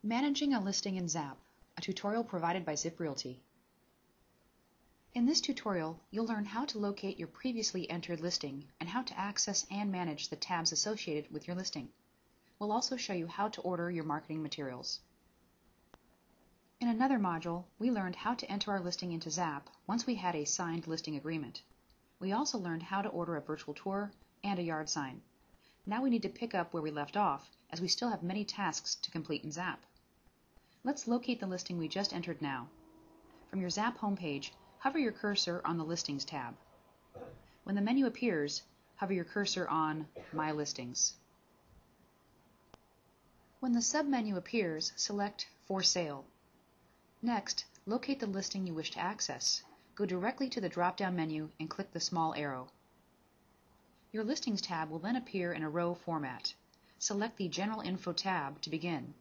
Managing a listing in Zap, a tutorial provided by Zip Realty. In this tutorial, you'll learn how to locate your previously entered listing and how to access and manage the tabs associated with your listing. We'll also show you how to order your marketing materials. In another module, we learned how to enter our listing into Zap once we had a signed listing agreement. We also learned how to order a virtual tour and a yard sign. Now we need to pick up where we left off, as we still have many tasks to complete in Zap. Let's locate the listing we just entered now. From your Zap homepage, hover your cursor on the Listings tab. When the menu appears, hover your cursor on My Listings. When the submenu appears, select For Sale. Next, locate the listing you wish to access. Go directly to the drop-down menu and click the small arrow. Your Listings tab will then appear in a row format. Select the General Info tab to begin.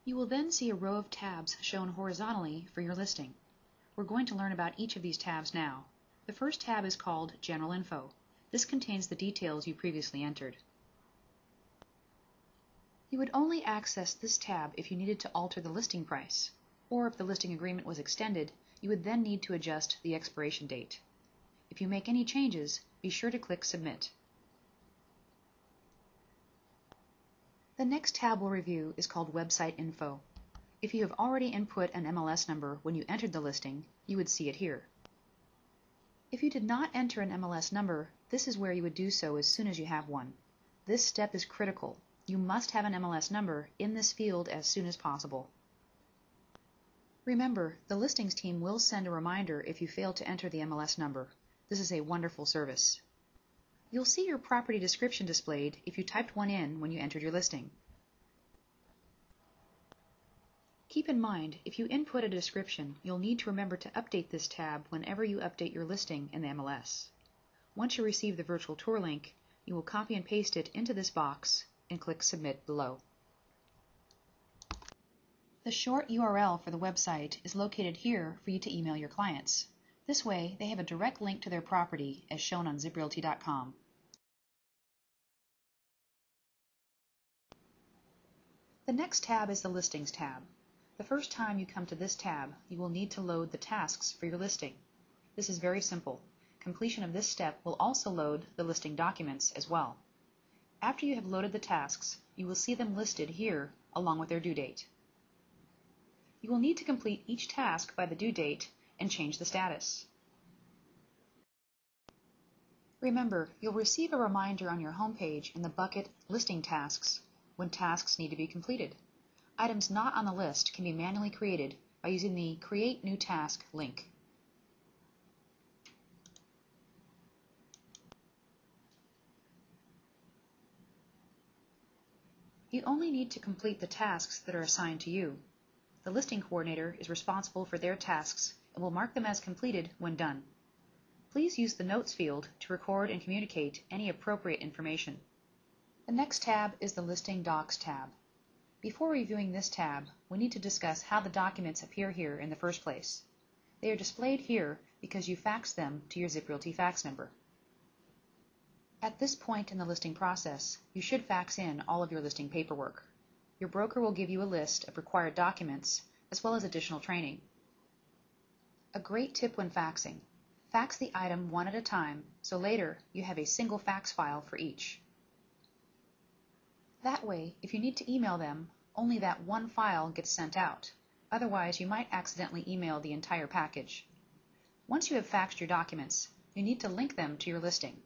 You will then see a row of tabs shown horizontally for your listing. We're going to learn about each of these tabs now. The first tab is called General Info. This contains the details you previously entered. You would only access this tab if you needed to alter the listing price, or if the listing agreement was extended, you would then need to adjust the expiration date. If you make any changes, be sure to click Submit. The next tab we'll review is called Website Info. If you have already input an MLS number when you entered the listing, you would see it here. If you did not enter an MLS number, this is where you would do so as soon as you have one. This step is critical. You must have an MLS number in this field as soon as possible. Remember, the listings team will send a reminder if you fail to enter the MLS number. This is a wonderful service. You'll see your property description displayed if you typed one in when you entered your listing. Keep in mind, if you input a description, you'll need to remember to update this tab whenever you update your listing in the MLS. Once you receive the virtual tour link, you will copy and paste it into this box and click Submit below. The short URL for the website is located here for you to email your clients. This way, they have a direct link to their property as shown on ziprealty.com. The next tab is the Listings tab. The first time you come to this tab, you will need to load the tasks for your listing. This is very simple. Completion of this step will also load the listing documents as well. After you have loaded the tasks, you will see them listed here along with their due date. You will need to complete each task by the due date and change the status. Remember, you'll receive a reminder on your homepage in the bucket Listing Tasks when tasks need to be completed. Items not on the list can be manually created by using the Create New Task link. You only need to complete the tasks that are assigned to you. The listing coordinator is responsible for their tasks and will mark them as completed when done. Please use the Notes field to record and communicate any appropriate information. The next tab is the Listing Docs tab. Before reviewing this tab, we need to discuss how the documents appear here in the first place. They are displayed here because you faxed them to your Zip Realty fax number. At this point in the listing process, you should fax in all of your listing paperwork. Your broker will give you a list of required documents as well as additional training. A great tip when faxing: fax the item one at a time so later you have a single fax file for each. That way, if you need to email them, only that one file gets sent out. Otherwise, you might accidentally email the entire package. Once you have faxed your documents, you need to link them to your listing.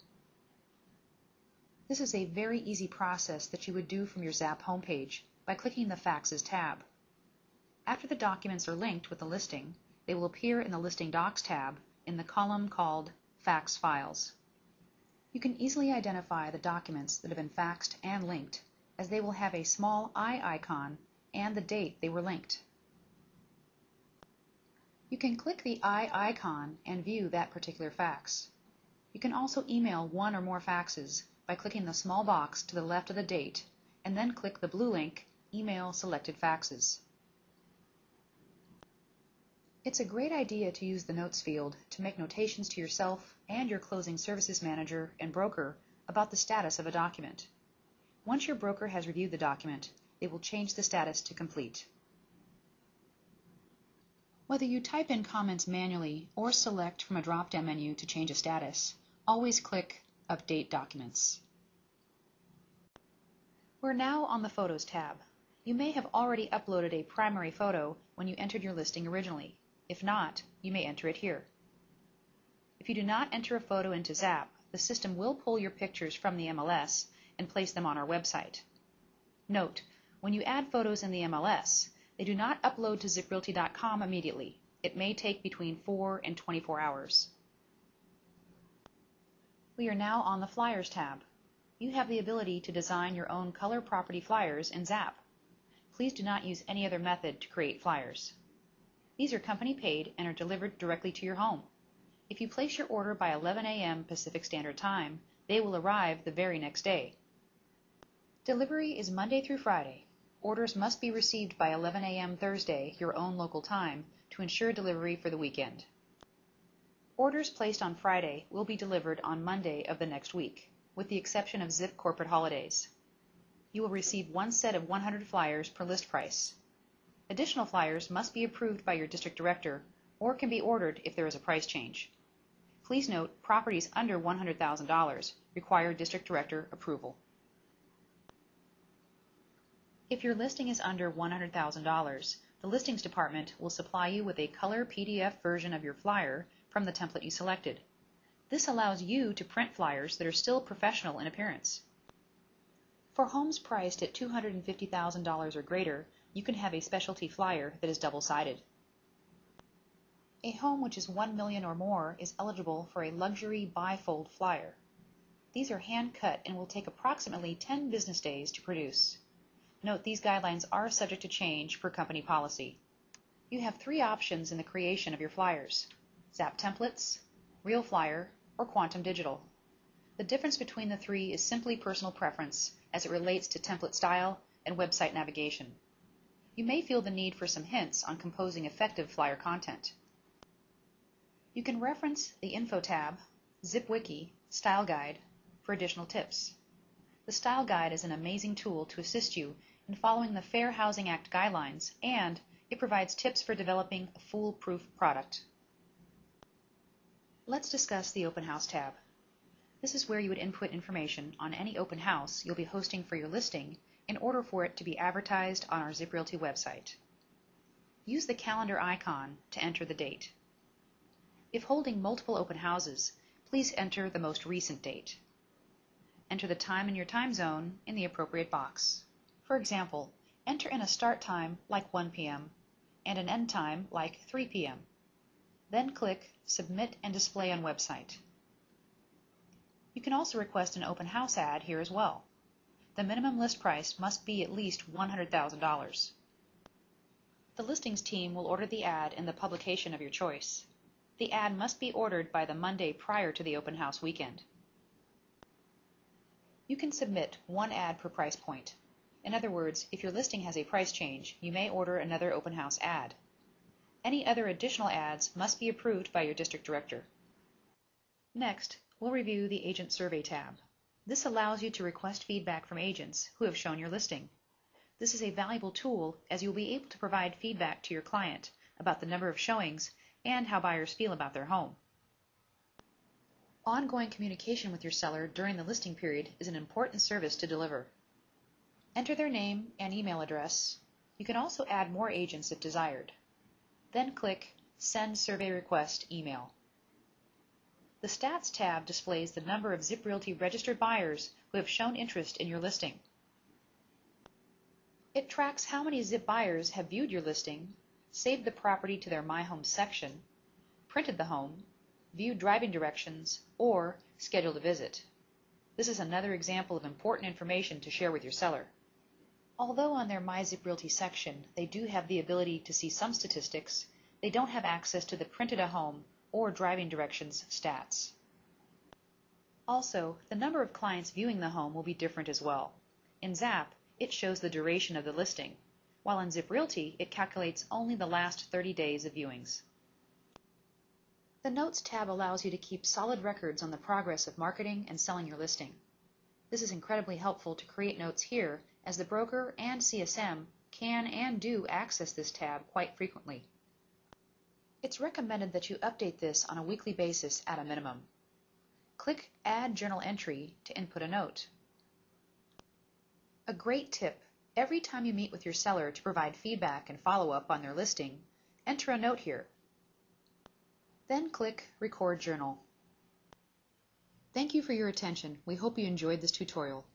This is a very easy process that you would do from your Zap homepage by clicking the Faxes tab. After the documents are linked with the listing, they will appear in the Listing Docs tab in the column called Fax Files. You can easily identify the documents that have been faxed and linked, as they will have a small eye icon and the date they were linked. You can click the eye icon and view that particular fax. You can also email one or more faxes by clicking the small box to the left of the date and then click the blue link, Email Selected Faxes. It's a great idea to use the Notes field to make notations to yourself and your closing services manager and broker about the status of a document. Once your broker has reviewed the document, they will change the status to complete. Whether you type in comments manually or select from a drop-down menu to change a status, always click Update Documents. We're now on the Photos tab. You may have already uploaded a primary photo when you entered your listing originally. If not, you may enter it here. If you do not enter a photo into Zap, the system will pull your pictures from the MLS and place them on our website. Note, when you add photos in the MLS, they do not upload to ZipRealty.com immediately. It may take between 4 and 24 hours. We are now on the Flyers tab. You have the ability to design your own color property flyers in Zap. Please do not use any other method to create flyers. These are company paid and are delivered directly to your home. If you place your order by 11 a.m. Pacific Standard Time, they will arrive the very next day. Delivery is Monday through Friday. Orders must be received by 11 a.m. Thursday, your own local time, to ensure delivery for the weekend. Orders placed on Friday will be delivered on Monday of the next week, with the exception of Zip corporate holidays. You will receive one set of 100 flyers per list price. Additional flyers must be approved by your district director or can be ordered if there is a price change. Please note, properties under $100,000 require district director approval. If your listing is under $100,000, the listings department will supply you with a color PDF version of your flyer from the template you selected. This allows you to print flyers that are still professional in appearance. For homes priced at $250,000 or greater, you can have a specialty flyer that is double-sided. A home which is $1 million or more is eligible for a luxury bifold flyer. These are hand-cut and will take approximately 10 business days to produce. Note, these guidelines are subject to change per company policy. You have 3 options in the creation of your flyers: Zap Templates, Real Flyer, or Quantum Digital. The difference between the 3 is simply personal preference as it relates to template style and website navigation. You may feel the need for some hints on composing effective flyer content. You can reference the Info tab, ZipWiki, Style Guide for additional tips. The Style Guide is an amazing tool to assist you in following the Fair Housing Act guidelines, and it provides tips for developing a foolproof product. Let's discuss the Open House tab. This is where you would input information on any open house you'll be hosting for your listing in order for it to be advertised on our ZipRealty website. Use the calendar icon to enter the date. If holding multiple open houses, please enter the most recent date. Enter the time in your time zone in the appropriate box. For example, enter in a start time like 1 p.m. and an end time like 3 p.m. Then click Submit and Display on Website. You can also request an open house ad here as well. The minimum list price must be at least $100,000. The listings team will order the ad in the publication of your choice. The ad must be ordered by the Monday prior to the open house weekend. You can submit 1 ad per price point. In other words, if your listing has a price change, you may order another open house ad. Any other additional ads must be approved by your district director. Next, we'll review the Agent Survey tab. This allows you to request feedback from agents who have shown your listing. This is a valuable tool as you'll be able to provide feedback to your client about the number of showings and how buyers feel about their home. Ongoing communication with your seller during the listing period is an important service to deliver. Enter their name and email address. You can also add more agents if desired. Then click Send Survey Request Email. The Stats tab displays the number of ZipRealty registered buyers who have shown interest in your listing. It tracks how many Zip buyers have viewed your listing, saved the property to their My Home section, printed the home, viewed driving directions, or scheduled a visit. This is another example of important information to share with your seller. Although on their My ZipRealty section they do have the ability to see some statistics, they don't have access to the printed a home or driving directions stats. Also, the number of clients viewing the home will be different as well. In Zap, it shows the duration of the listing, while in ZipRealty it calculates only the last 30 days of viewings. The Notes tab allows you to keep solid records on the progress of marketing and selling your listing. This is incredibly helpful to create notes here, as the broker and CSM can and do access this tab quite frequently. It's recommended that you update this on a weekly basis at a minimum. Click Add Journal Entry to input a note. A great tip: every time you meet with your seller to provide feedback and follow-up on their listing, enter a note here. Then click Record Journal. Thank you for your attention. We hope you enjoyed this tutorial.